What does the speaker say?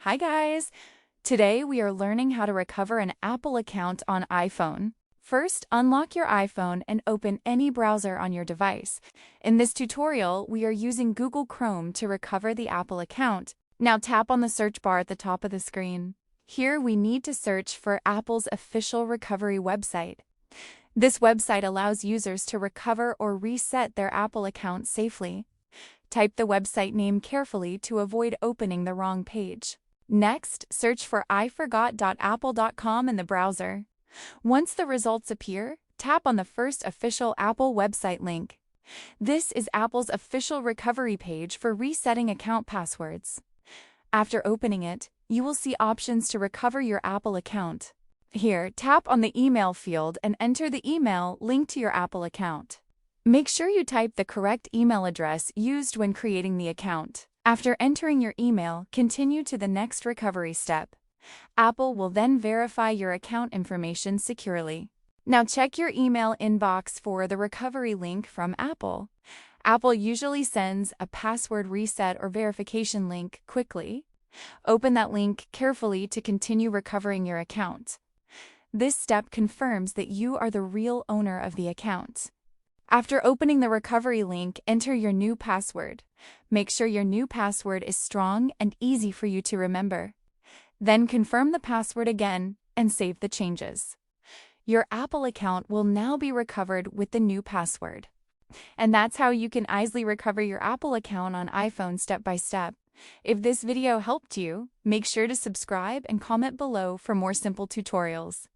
Hi guys! Today we are learning how to recover an Apple account on iPhone. First, unlock your iPhone and open any browser on your device. In this tutorial, we are using Google Chrome to recover the Apple account. Now tap on the search bar at the top of the screen. Here we need to search for Apple's official recovery website. This website allows users to recover or reset their Apple account safely. Type the website name carefully to avoid opening the wrong page. Next, search for iforgot.apple.com in the browser. Once the results appear, tap on the first official Apple website link. This is Apple's official recovery page for resetting account passwords. After opening it, you will see options to recover your Apple account. Here, tap on the email field and enter the email linked to your Apple account. Make sure you type the correct email address used when creating the account. After entering your email, continue to the next recovery step. Apple will then verify your account information securely. Now check your email inbox for the recovery link from Apple. Apple usually sends a password reset or verification link quickly. Open that link carefully to continue recovering your account. This step confirms that you are the real owner of the account. After opening the recovery link, enter your new password. Make sure your new password is strong and easy for you to remember. Then confirm the password again and save the changes. Your Apple account will now be recovered with the new password. And that's how you can easily recover your Apple account on iPhone step by step. If this video helped you, make sure to subscribe and comment below for more simple tutorials.